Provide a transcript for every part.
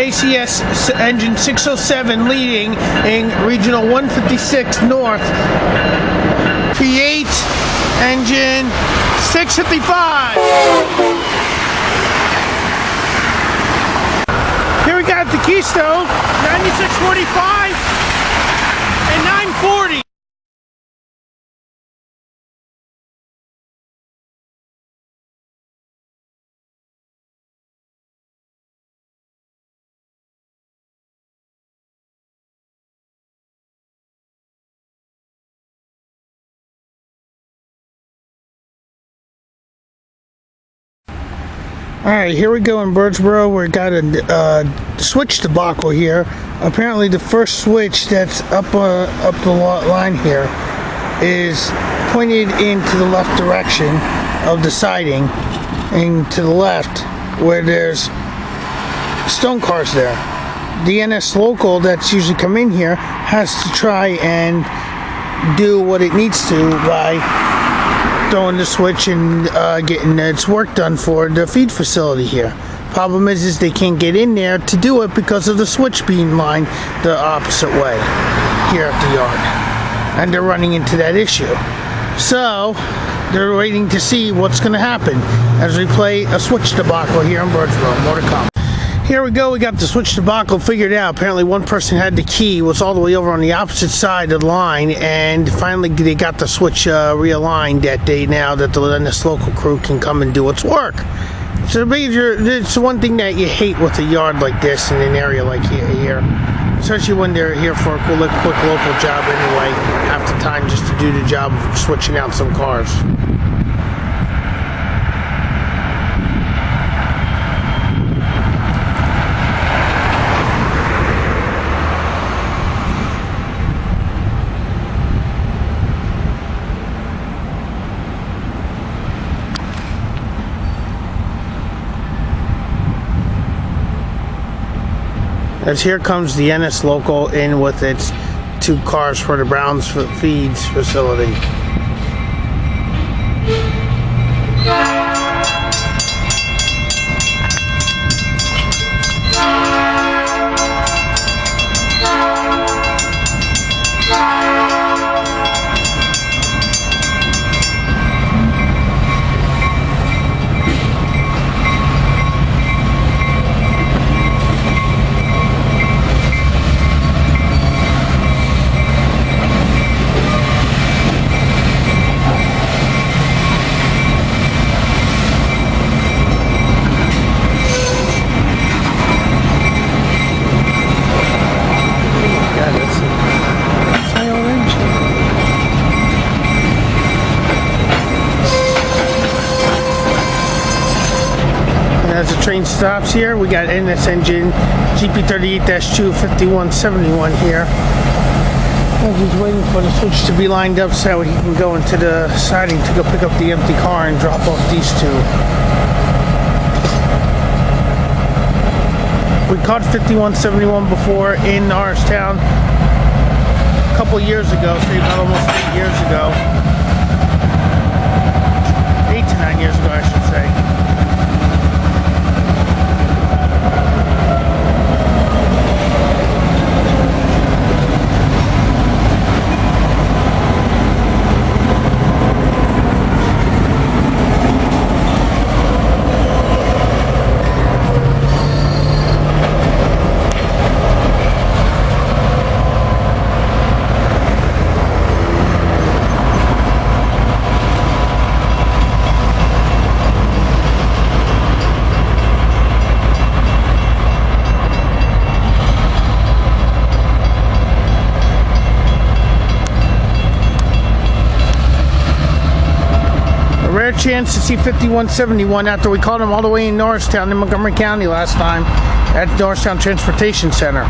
ACS engine 607 leading in regional 156 north. P8 engine 655. Here we got the Keystone 9645 and 940. Alright, here we go in Birdsboro. We got a switch debacle here. Apparently the first switch that's up the line here is pointed into the left direction of the siding, and to the left where there's stone cars there. The NS local that's usually come in here has to try and do what it needs to by throwing the switch and getting its work done for the feed facility here. Problem is they can't get in there to do it because of the switch being lined the opposite way here at the yard, and they're running into that issue. So they're waiting to see what's going to happen as we play a switch debacle here in Birdsboro. More to come. Here we go, we got the switch debacle figured out. Apparently one person had the key, was all the way over on the opposite side of the line, and finally they got the switch realigned that day now that the NS local crew can come and do its work. It's one thing that you hate with a yard like this in an area like here, especially when they're here for a quick local job anyway, half the time just to do the job of switching out some cars. As here comes the NS local in with its 2 cars for the Browns feeds facility. As the train stops here, we got NS engine GP38-2 5171 here. And he's waiting for the switch to be lined up so he can go into the siding to go pick up the empty car and drop off these 2. We caught 5171 before in Norristown a couple years ago, say about almost 8 years ago. 8 to 9 years ago, I should say. Rare chance to see 5171 after we caught him all the way in Norristown in Montgomery County last time at Norristown Transportation Center.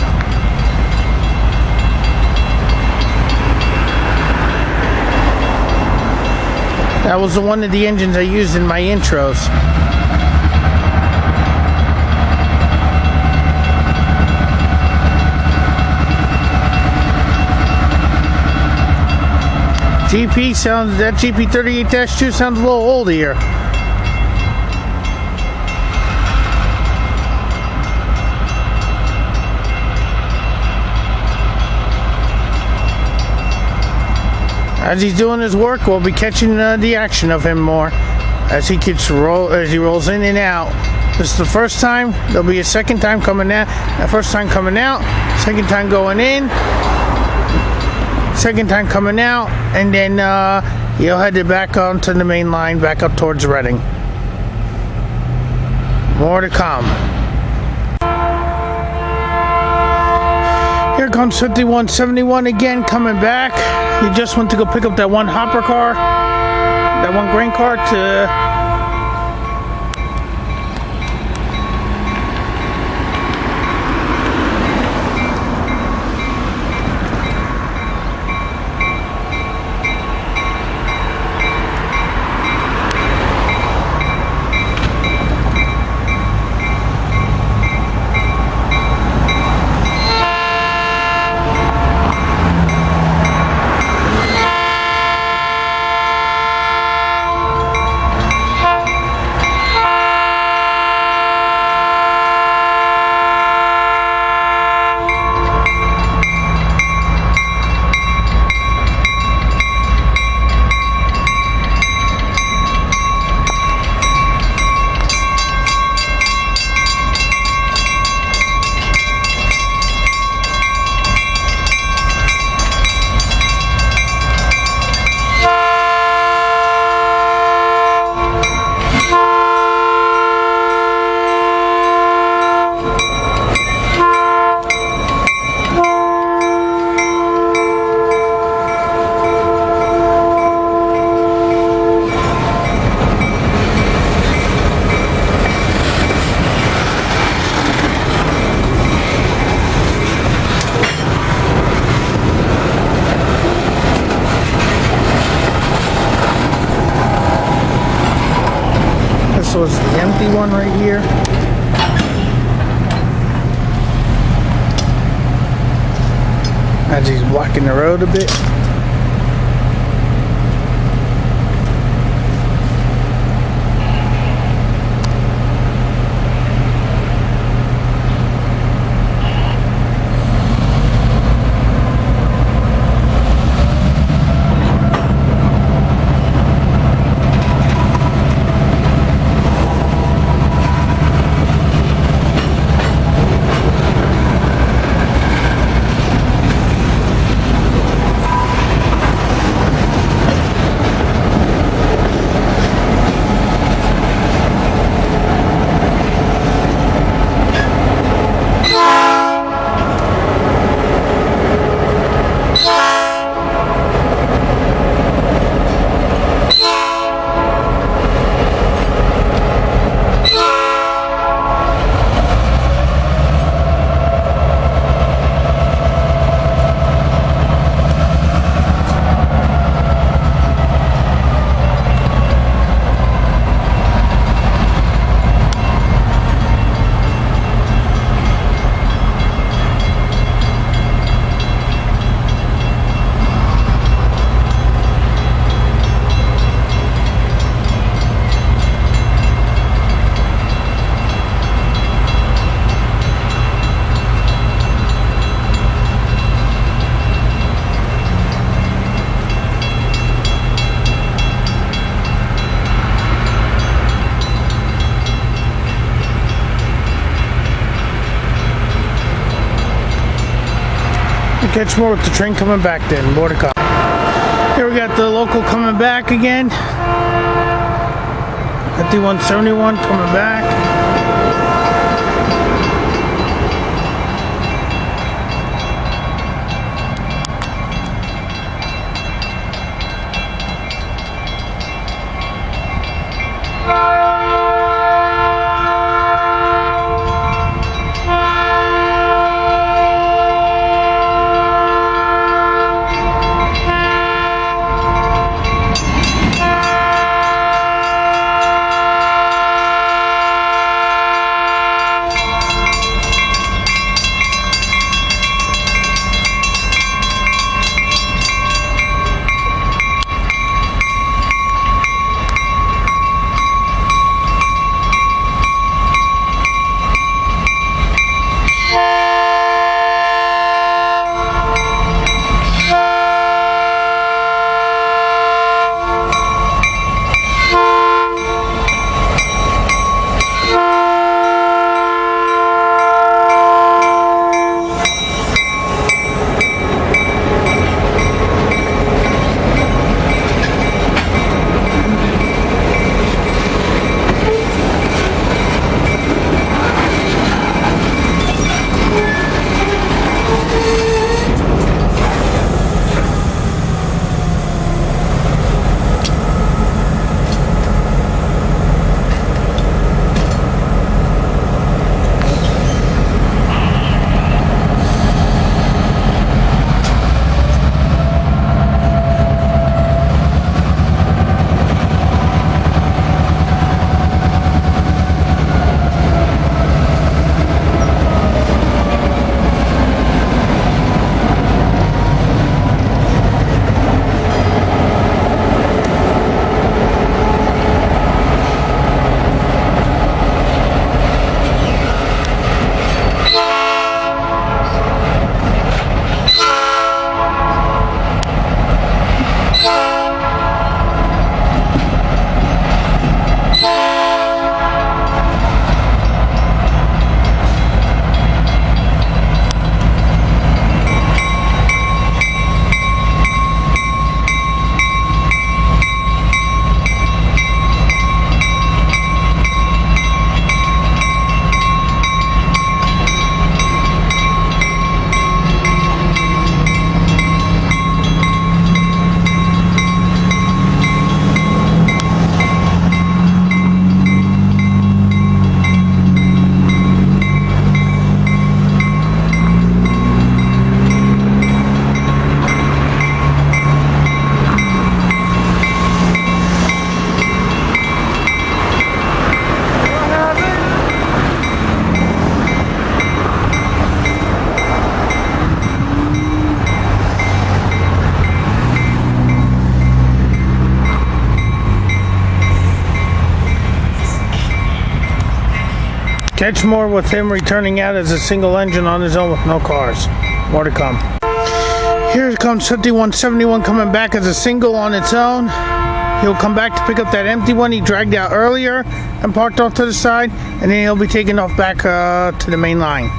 That was one of the engines I used in my intros. GP sounds, that GP38-2 sounds a little old here. As he's doing his work, we'll be catching the action of him more as he rolls in and out. This is the first time. There'll be a second time coming out. First time coming out, second time going in, second time coming out, and then he'll head it back onto the main line, back up towards Reading. More to come. Here comes 5171 again, coming back. He just went to go pick up that one hopper car, that one grain car to this was the empty one right here. As he's blocking the road a bit. Catch more with the train coming back then. More to come. Here we got the local coming back again. 5171 coming back. Catch more with him returning out as a single engine on his own with no cars. More to come. Here comes 5171 coming back as a single on its own. He'll come back to pick up that empty one he dragged out earlier and parked off to the side, and then he'll be taken off back to the main line.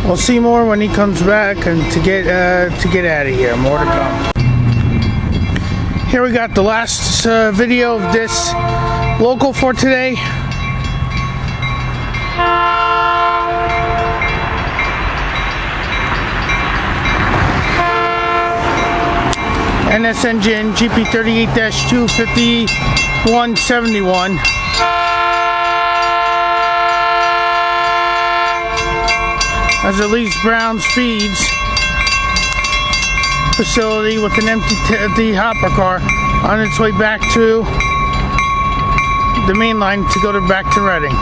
We'll see more when he comes back and to get out of here. More to come. Here we got the last video of this local for today. NS engine GP38-2 5171. As it leaves Brown's Feeds facility with an empty hopper car on its way back to the main line to go back to Reading.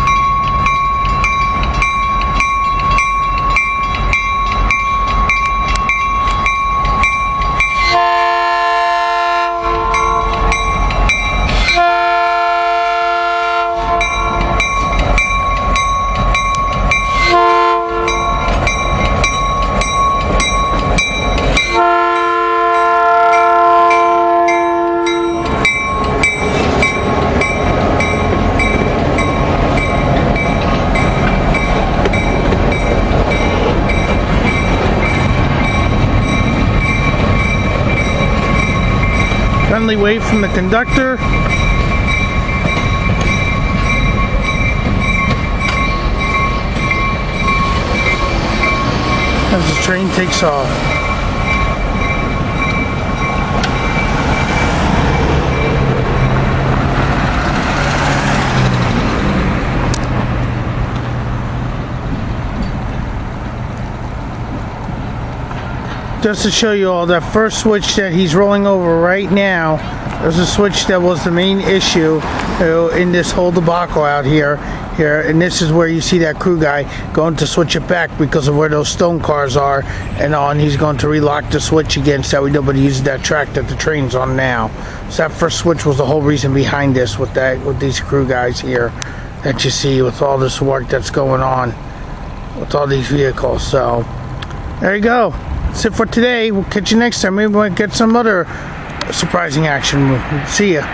Friendly wave from the conductor. As the train takes off. Just to show you all, that first switch that he's rolling over right now, there's a switch that was the main issue in this whole debacle out here, and this is where you see that crew guy going to switch it back because of where those stone cars are and all, and he's going to relock the switch again so that nobody uses that track that the train's on now. So that first switch was the whole reason behind this with these crew guys here that you see with all this work that's going on with all these vehicles. So there you go. That's it for today. We'll catch you next time. Maybe we'll get some other surprising action. See ya.